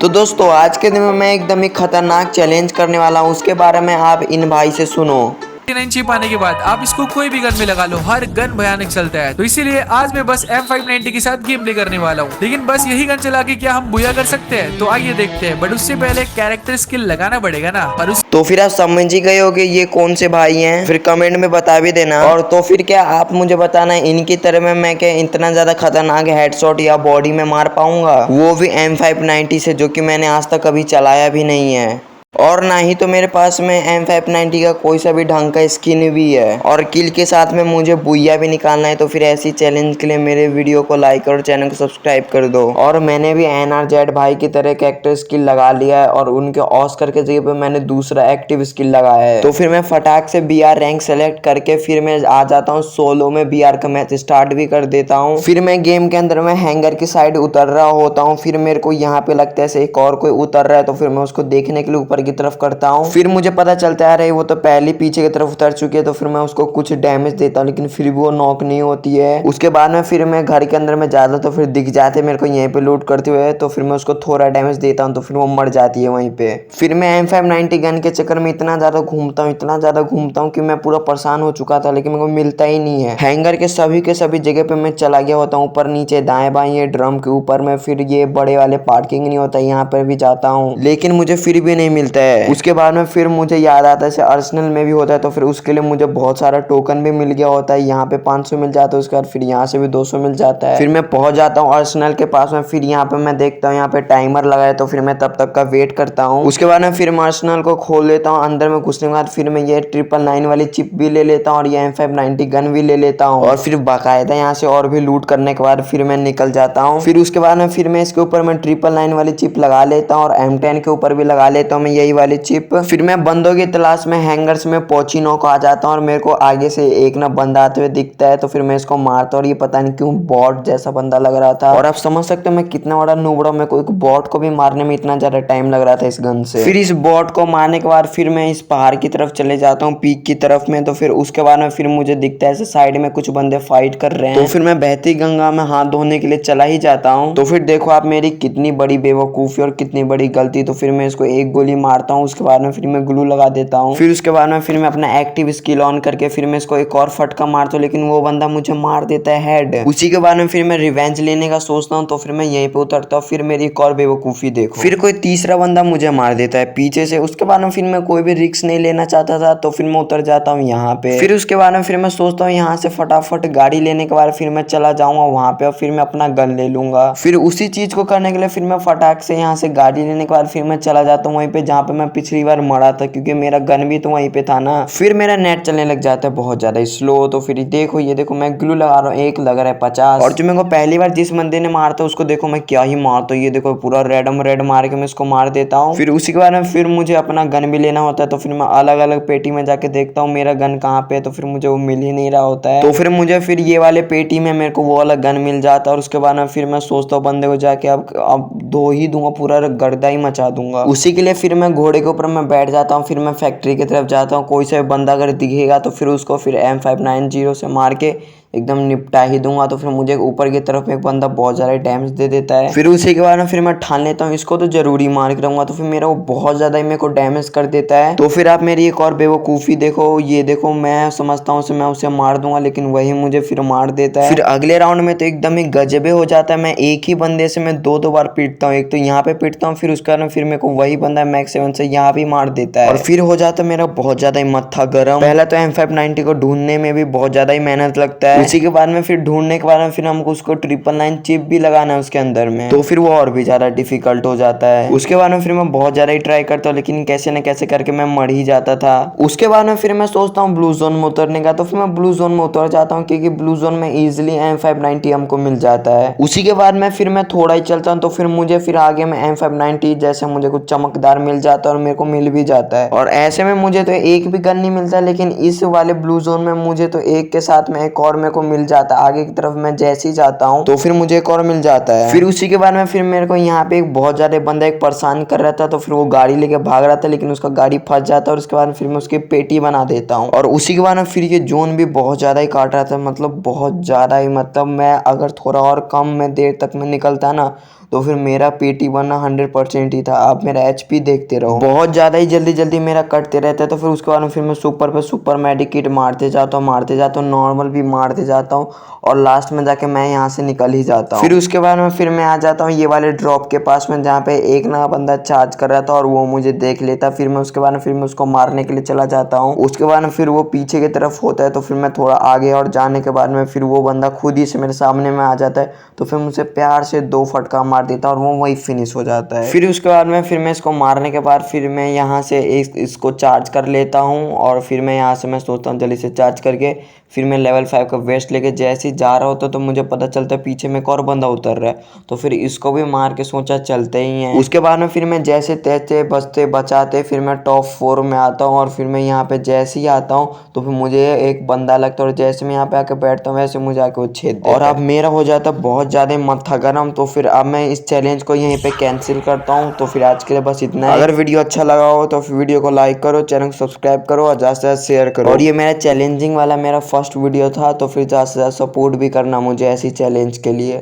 तो दोस्तों आज के दिन में मैं एकदम ही खतरनाक चैलेंज करने वाला हूँ, उसके बारे में आप इन भाई से सुनो। 9 चिप आने के बाद आप इसको कोई भी गन में लगा लो, हर गन भयानक चलता है। तो इसीलिए आज मैं बस M590 के साथ गेम प्ले करने वाला हूँ। लेकिन बस यही गन चला के क्या हम बुया कर सकते हैं? तो आइए देखते हैं, बट उससे पहले कैरेक्टर स्किल लगाना पड़ेगा ना। पर तो फिर आप समझ ही गए होगे ये कौन से भाई हैं, फिर कमेंट में बता भी देना। और तो फिर क्या आप मुझे बताना इनकी तरह में मैं क्या इतना ज्यादा खतरनाक हेडशॉट या बॉडी में मार पाऊंगा, वो भी M590 से, जो कि मैंने आज तक कभी चलाया भी नहीं है। और ना ही तो मेरे पास में M590 का कोई सा भी ढंग का स्किन भी है। और किल के साथ में मुझे बुइया भी निकालना है। तो फिर ऐसी चैलेंज के लिए मेरे वीडियो को लाइक और चैनल को सब्सक्राइब कर दो। और मैंने भी NRZ भाई की तरह कैरेक्टर स्किल लगा लिया है, और उनके ऑस्कर के जगह पे मैंने दूसरा एक्टिव स्किल लगाया है। तो फिर मैं फटाक से BR रैंक सेलेक्ट करके फिर मैं आ जाता हूँ सोलो में। BR का मैच स्टार्ट भी कर देता हूँ। फिर मैं गेम के अंदर में हैंगर की साइड उतर रहा होता हूँ। फिर मेरे को यहाँ पे लगता है एक और कोई उतर रहा है, तो फिर मैं उसको देखने के लिए ऊपर की तरफ करता हूँ। फिर मुझे पता चलता है वो तो पहले पीछे की तरफ उतर चुकी है। तो फिर मैं उसको कुछ डैमेज देता हूँ, लेकिन फिर भी वो नॉक नहीं होती है। उसके बाद में फिर मैं घर के अंदर में जाता, तो फिर दिख जाते मेरे को यहीं पे लूट करते हुए। तो फिर मैं उसको थोड़ा डैमेज देता हूँ, तो फिर वो मर जाती है वहीं पे। फिर मैं M590 गन के चक्कर में इतना ज्यादा घूमता हूँ, इतना ज्यादा घूमता हूँ कि मैं पूरा परेशान हो चुका था, लेकिन मेरे को मिलता ही नहीं है। हैंगर के सभी जगह पे मैं चला गया होता हूँ, ऊपर नीचे दाएं बाएं, ये ड्रम के ऊपर में, फिर ये बड़े वाले पार्किंग नहीं होता यहाँ पर भी जाता हूँ, लेकिन मुझे फिर भी नहीं मिलता है। उसके बाद में फिर मुझे याद आता है अर्सेनल में भी होता है, तो फिर उसके लिए मुझे बहुत सारा टोकन भी मिल गया होता है। यहाँ पे 500 मिल जाता है, उसके बाद फिर यहाँ से भी 200 मिल जाता है। फिर मैं पहुंच जाता हूँ अर्सेनल के पास में। फिर यहाँ पे मैं देखता हूँ यहाँ पे टाइमर लगा है, तो फिर मैं तब तक का वेट करता हूँ। उसके बाद में फिर मैं अर्सेनल को खोल लेता हूँ। अंदर में घुसने के बाद फिर मैं ये 999 वाली चिप भी ले लेता हूँ, और ये M590 गन भी ले लेता हूँ। और फिर बाकायदा यहाँ से और भी लूट करने के बाद फिर मैं निकल जाता हूँ। फिर उसके बाद में फिर मैं इसके ऊपर मैं 999 वाली चिप लगा लेता हूँ, और M10 के ऊपर भी लगा लेता हूँ मैं यही वाली चिप। फिर मैं बंदों की तलाश में हैंगर्स में पोचिनो को आ जाता हूँ, और मेरे को आगे से एक ना बंदा आते हुए दिखता है। तो फिर मैं इसको मारता हूँ, और ये पता नहीं क्यों बॉट जैसा बंदा लग रहा था। और आप समझ सकते हो मैं कितना बड़ा नूबड़ा, मेरे को एक बॉट को भी मारने में इतना ज्यादा टाइम लग रहा था इस गन से। फिर इस बॉट को मारने के बाद फिर मैं इस पहाड़ की तरफ चले जाता हूँ, पीक की तरफ में। तो फिर उसके बाद में फिर मुझे दिखता है साइड में कुछ बंदे फाइट कर रहे हैं। तो फिर मैं बहती गंगा में हाथ धोने के लिए चला ही जाता हूँ। तो फिर देखो आप मेरी कितनी बड़ी बेवकूफी और कितनी बड़ी गलती। तो फिर मैं इसको एक गोली मारता हूँ, उसके बाद में फिर मैं ग्लू लगा देता हूँ। फिर उसके बाद में फिर मैं अपना एक्टिव स्किल ऑन करके फिर मैं इसको एक और फटका मारता हूँ, लेकिन वो बंदा मुझे मार देता है हेड। उसी के बाद में फिर मैं रिवेंज लेने का सोचता हूँ, तो फिर मैं यहीं पे उतरता हूँ। फिर मेरी एक और बेवकूफी देखो, फिर कोई तीसरा बंदा मुझे मार देता है पीछे से। उसके बाद में फिर मैं कोई भी रिस्क नहीं लेना चाहता था, तो फिर मैं उतर जाता हूँ यहाँ पे। फिर उसके बाद में फिर मैं सोचता हूँ यहाँ से फटाफट गाड़ी लेने के बाद फिर मैं चला जाऊंगा वहां पे, और फिर मैं अपना गन ले लूंगा। फिर उसी चीज को करने के लिए फिर मैं फटाक से यहाँ से गाड़ी लेने के बाद फिर मैं चला जाता हूँ वहीं पे जहाँ पे मैं पिछली बार मरा था, क्योंकि मेरा गन भी तो वहीं पे था ना। फिर मेरा नेट चलने लग जाता है बहुत ज्यादा स्लो। तो फिर देखो ये देखो मैं ग्लू लगा रहा हूँ, एक लग रहा है 50। और जो मेरे को पहली बार जिस बंदे ने मारता उसको देखो मैं क्या ही मारता हूँ, ये देखो पूरा रेड मार के मैं इसको मार देता हूँ। फिर उसी के बाद में फिर मुझे अपना गन भी लेना होता है, तो फिर मैं अलग अलग पेटी में जाके देखता हूँ मेरा गन कहाँ पे है। तो फिर मुझे वो मिल ही नहीं रहा होता है। तो फिर मुझे फिर ये वाले पेटी में मेरे को वो वाला गन मिल जाता है। और उसके बाद में फिर मैं सोचता हूँ बंदे को जाके अब धो ही दूंगा, पूरा गर्दा ही मचा दूंगा। उसी के लिए फिर मैं घोड़े के ऊपर मैं बैठ जाता हूँ। फिर मैं फैक्ट्री की तरफ जाता हूँ। कोई सा बंदा अगर दिखेगा तो फिर उसको फिर M590 से मार के एकदम निपटा ही दूंगा। तो फिर मुझे ऊपर की तरफ एक बंदा बहुत ज्यादा डैमेज दे देता है। फिर उसी के बाद में फिर मैं ठान लेता हूँ इसको तो जरूरी मार के रहूंगा। तो फिर मेरा वो बहुत ज्यादा ही मेरे को डैमेज कर देता है। तो फिर आप मेरी एक और बेवकूफी देखो, ये देखो मैं समझता हूँ मैं उसे मार दूंगा, लेकिन वही मुझे फिर मार देता है। फिर अगले राउंड में तो एकदम ही गजबे हो जाता है। मैं एक ही बंदे से मैं दो बार पीटता हूँ, एक तो यहाँ पे पीटता हूँ, फिर उसके बाद फिर मेरे को वही बंदा मैक्स 7 से यहाँ भी मार देता है। और फिर हो जाता है मेरा बहुत ज्यादा ही मत्था गरम। पहला तो M590 को ढूंढने में भी बहुत ज्यादा ही मेहनत लगता है। उसी के बाद में फिर ढूंढने के बाद में फिर हमको उसको 999 चिप भी लगाना है उसके अंदर में, तो फिर वो और भी ज्यादा डिफिकल्ट हो जाता है। उसके बाद में फिर मैं बहुत ज्यादा ही ट्राई करता हूँ, लेकिन कैसे न कैसे करके मैं मर ही जाता था। उसके बाद में फिर मैं सोचता हूँ ब्लू जोन में उतरने का, तो फिर मैं ब्लू जोन में उतर जाता हूँ, क्योंकि ब्लू जोन में इजिली M590 हमको मिल जाता है। उसी के बाद में फिर मैं थोड़ा ही चलता हूँ, तो फिर मुझे फिर आगे में M590 जैसे मुझे कुछ चमकदार मिल जाता है, और मेरे को मिल भी जाता है। और ऐसे में मुझे तो एक भी गन नहीं मिलता, लेकिन इस वाले ब्लू जोन में मुझे तो एक के साथ में एक और मेरे मेरे को मिल जाता है। आगे की तरफ मैं जैसे ही जाता हूँ तो फिर मुझे एक और मिल जाता है। फिर उसी के बाद में फिर मेरे को यहाँ पे एक बहुत ज्यादा बंदा एक परेशान कर रहा था, तो फिर वो गाड़ी लेके भाग रहा था, लेकिन उसका गाड़ी फंस जाता है और उसके बाद फिर मैं उसकी पेटी बना देता हूँ। और उसी के बाद में फिर ये जोन भी बहुत ज्यादा ही काट रहा था, मतलब बहुत ज्यादा ही, मतलब मैं अगर थोड़ा और कम में देर तक में निकलता ना तो फिर मेरा पेटी बनना 100% ही था। आप मेरा एचपी देखते रहो, बहुत ज़्यादा ही जल्दी जल्दी मेरा कटते रहता है। तो फिर उसके बाद में फिर मैं सुपर पे सुपर मेडिकेट मारते जाता हूँ, नॉर्मल भी मारते जाता हूँ और लास्ट में जाके मैं यहाँ से निकल ही जाता हूँ। फिर उसके बाद में फिर मैं आ जाता हूँ ये वाले ड्रॉप के पास में, जहाँ पे एक ना बंदा चार्ज कर रहा था और वो मुझे देख लेता। फिर मैं उसके बाद में फिर मैं उसको मारने के लिए चला जाता हूँ। उसके बाद में फिर वो पीछे की तरफ होता है, तो फिर मैं थोड़ा आगे और जाने के बाद में फिर वो बंदा खुद ही से मेरे सामने में आ जाता है, तो फिर मुझसे प्यार से 2 फटका मार देता है और वो वही फिनिश हो जाता है। फिर उसके बाद में फिर मैं इसको मारने के बाद फिर मैं यहाँ से इसको चार्ज कर लेता हूँ और फिर मैं यहाँ से मैं सोचता हूँ जल्दी से चार्ज करके फिर मैं लेवल 5 का वेस्ट लेके जैसे ही जा रहा होता तो मुझे पता चलता है पीछे में एक और बंदा उतर रहा है, तो फिर इसको भी मार के सोचा चलते ही हैं। उसके बाद में फिर मैं जैसे तैसे बचते बचाते फिर मैं टॉप 4 में आता हूँ और फिर मैं यहाँ पे जैसे ही आता हूँ तो फिर मुझे एक बंदा लगता है और जैसे मैं यहाँ पे आके बैठता हूँ वैसे मुझे आके वो छेद देता है और अब मेरा हो जाता है बहुत ज़्यादा माथा गरम। तो फिर अब मैं इस चैलेंज को यहीं पे कैंसिल करता हूँ। तो फिर आज के लिए बस इतना ही। अगर वीडियो अच्छा लगा हो तो फिर वीडियो को लाइक करो, चैनल को सब्सक्राइब करो और ज़्यादा से ज़्यादा शेयर करो। और ये मेरा चैलेंजिंग वाला मेरा फर्स्ट वीडियो था, तो फिर ज़्यादा से ज़्यादा सपोर्ट भी करना मुझे ऐसी चैलेंज के लिए।